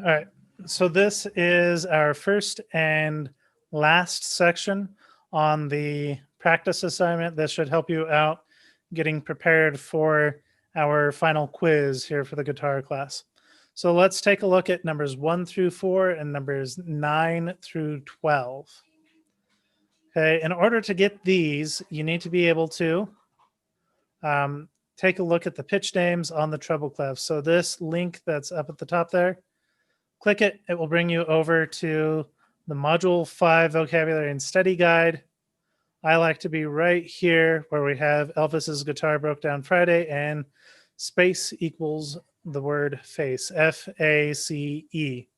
All right. So this is our first and last section on the practice assignment. This should help you out getting prepared for our final quiz here for the guitar class. So let's take a look at numbers 1 through 4 and numbers 9 through 12. Okay, in order to get these, you need to be able to take a look at the pitch names on the treble clef. So this link that's up at the top there, click it. It will bring you over to the Module 5 Vocabulary and Study Guide. I like to be right here where we have Elvis's Guitar Broke Down Friday and space equals the word face, F-A-C-E.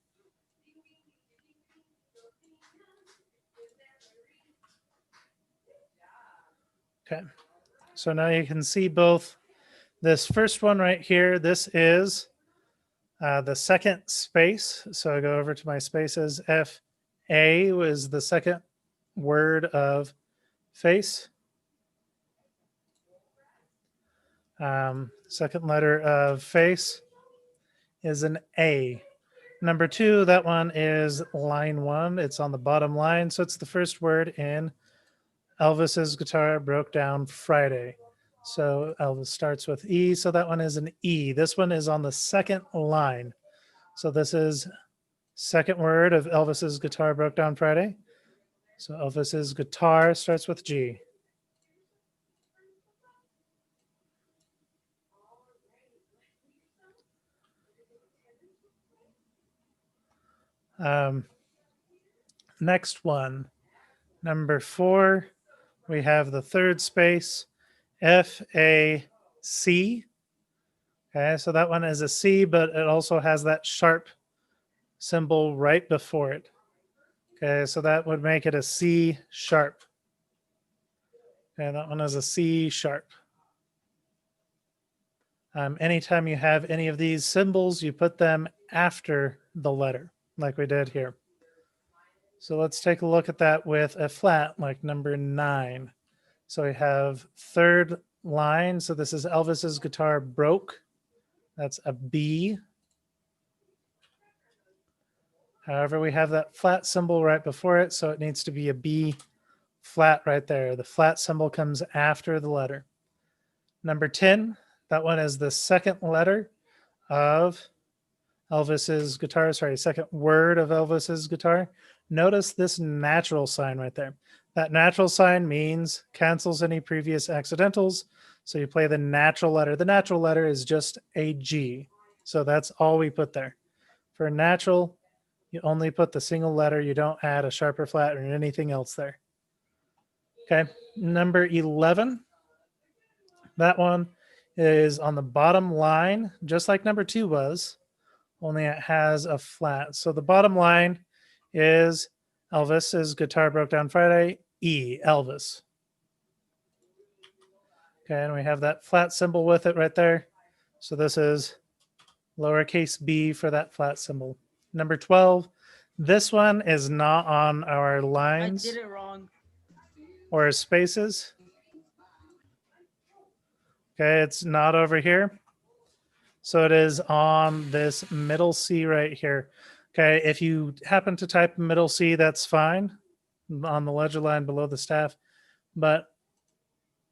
Okay, so now you can see both this first one right here. This is the second space. So I go over to my spaces. F-A was the second word of face. Second letter of face is an A. Number 2, that one is line 1. It's on the bottom line. So it's the first word in Elvis's Guitar Broke Down Friday. So Elvis starts with E. So that one is an E. This one is on the second line. So this is second word of Elvis's Guitar Broke Down Friday. So Elvis's guitar starts with G. Next one, number 4, we have the third space, F-A-C. Okay, so that one is a C, but it also has that sharp symbol right before it. Okay, so that would make it a C sharp. Okay, that one is a C sharp. Anytime you have any of these symbols, you put them after the letter, like we did here. So let's take a look at that with a flat, like number 9. So we have third line. So this is Elvis's guitar broke. That's a B. However, we have that flat symbol right before it, so it needs to be a B flat right there. The flat symbol comes after the letter. Number 10, that one is the second letter of Elvis's guitar, second word of Elvis's guitar. Notice this natural sign right there. That natural sign means cancels any previous accidentals. So you play the natural letter. The natural letter is just a G. So that's all we put there. For natural, you only put the single letter. You don't add a sharp or flat or anything else there. Okay, number 11. That one is on the bottom line, just like number 2 was, only it has a flat. So the bottom line is Elvis's Guitar Broke Down Friday, E, Elvis. Okay, and we have that flat symbol with it right there. So this is lowercase b for that flat symbol. Number 12, this one is not on our lines. I did it wrong. Or spaces. Okay, it's not over here. So it is on this middle C right here. Okay, if you happen to type middle C, that's fine on the ledger line below the staff, but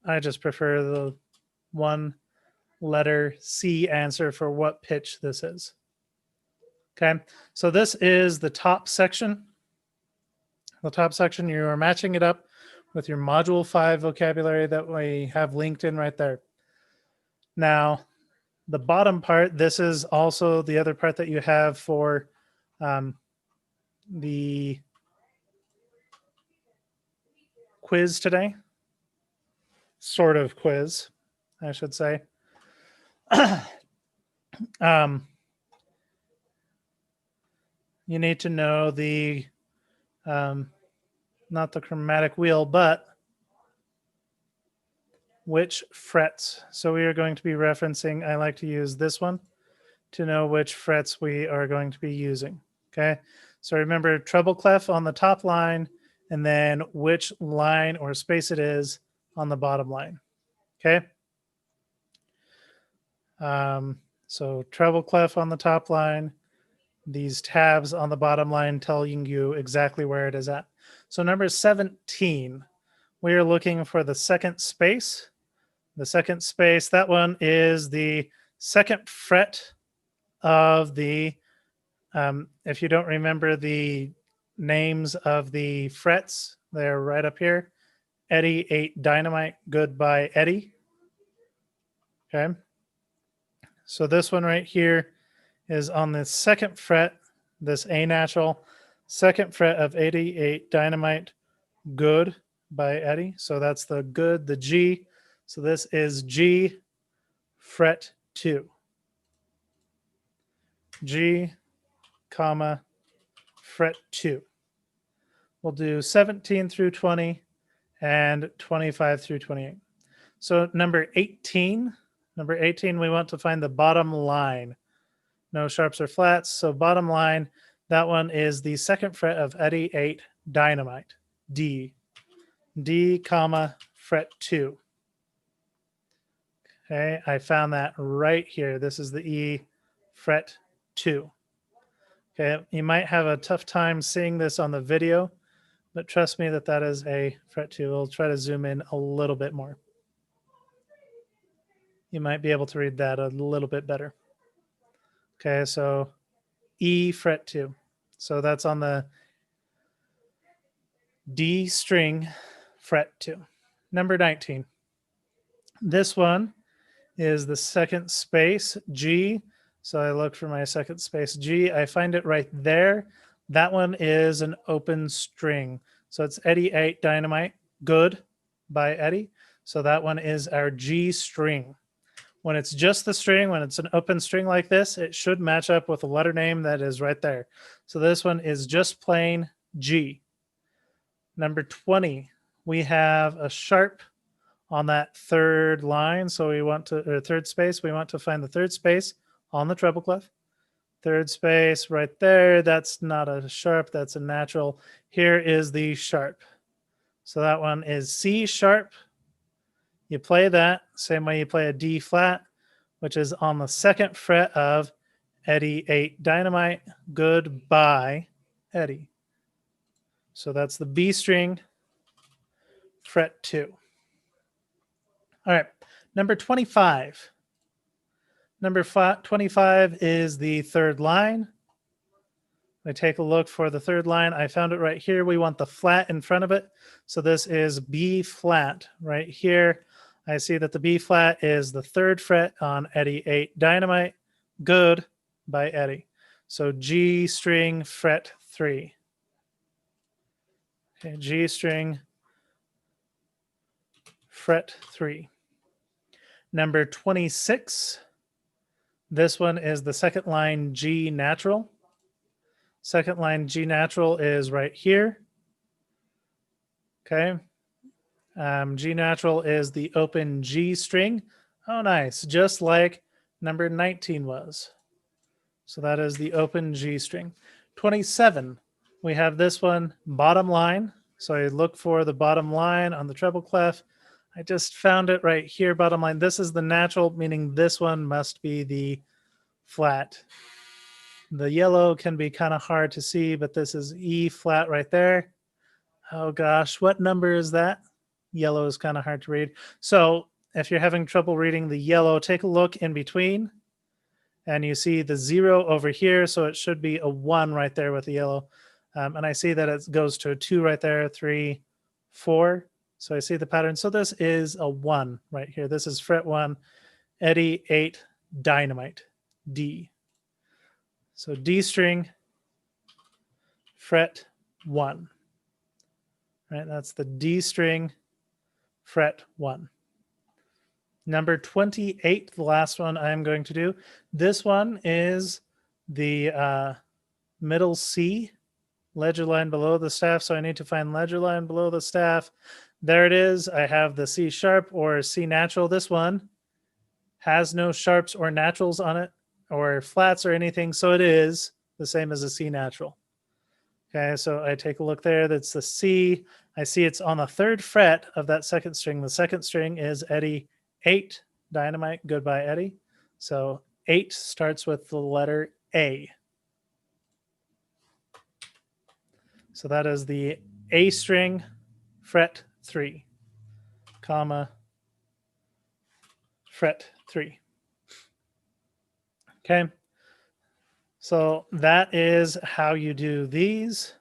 I just prefer the one letter C answer for what pitch this is. Okay, so this is the top section. The top section, you are matching it up with your Module 5 vocabulary that we have linked in right there. Now, the bottom part, this is also the other part that you have for the quiz today. Sort of quiz, I should say. You need to know the, not the chromatic wheel, but which frets. So we are going to be referencing, I like to use this one to know which frets we are going to be using. Okay, so remember treble clef on the top line and then which line or space it is on the bottom line. Okay, so treble clef on the top line, these tabs on the bottom line telling you exactly where it is at. So number 17, we are looking for the second space. The second space, that one is the second fret of the, if you don't remember the names of the frets, they're right up here. Eddie 8 Dynamite, goodbye Eddie. Okay. So this one right here is on the second fret, this A natural, second fret of 88 Dynamite, good by Eddie. So that's the good, the G. So this is G fret 2. G, comma, fret 2. We'll do 17 through 20 and 25 through 28. So number 18, we want to find the bottom line. No sharps or flats. So bottom line, that one is the second fret of Eddie 8 Dynamite, D. D, comma, fret 2. Okay, I found that right here. This is the E, fret 2. Okay, you might have a tough time seeing this on the video, but trust me that is a fret 2. We'll try to zoom in a little bit more. You might be able to read that a little bit better. Okay, so E fret 2. So that's on the D string, fret 2. Number 19. This one is the second space, G. So I look for my second space, G. I find it right there. That one is an open string. So it's Eddie 8 Dynamite, good by Eddie. So that one is our G string. When it's just the string, when it's an open string like this, it should match up with the letter name that is right there. So this one is just plain G. Number 20, we have a sharp on that third line. So we want to, or third space, we want to find the third space on the treble clef. Third space right there. That's not a sharp, that's a natural. Here is the sharp. So that one is C sharp. You play that same way you play a D flat, which is on the second fret of Eddie 8 Dynamite, goodbye Eddie. So that's the B string, fret 2. All right, number 25. Number 25 is the third line. I take a look for the third line. I found it right here. We want the flat in front of it. So this is B flat right here. I see that the B flat is the third fret on Eddie 8 Dynamite, good by Eddie. So G string, fret 3. Okay, G string, fret 3. Number 26. This one is the second line G natural. Second line G natural is right here. Okay. G natural is the open G string. Oh, nice. Just like number 19 was. So that is the open G string. 27, we have this one, bottom line. So I look for the bottom line on the treble clef. I just found it right here, bottom line. This is the natural, meaning this one must be the flat. The yellow can be kind of hard to see, but this is E flat right there. Oh gosh, what number is that? Yellow is kind of hard to read. So if you're having trouble reading the yellow, take a look in between and you see the 0 over here. So it should be a 1 right there with the yellow. And I see that it goes to a 2 right there, 3, 4. So I see the pattern. So this is a 1 right here. This is fret 1, Eddie 8 Dynamite, D. So D string, fret 1. Right, that's the D string, fret 1. Number 28, the last one I'm going to do. This one is the middle C, ledger line below the staff. So I need to find ledger line below the staff. There it is. I have the C sharp or C natural. This one has no sharps or naturals on it or flats or anything. So it is the same as a C natural. Okay, so I take a look there. That's the C. I see it's on the third fret of that second string. The second string is Eddie 8 Dynamite, goodbye Eddie. So 8 starts with the letter A. So that is the A string, fret 3, comma, fret 3. Okay. So that is how you do these.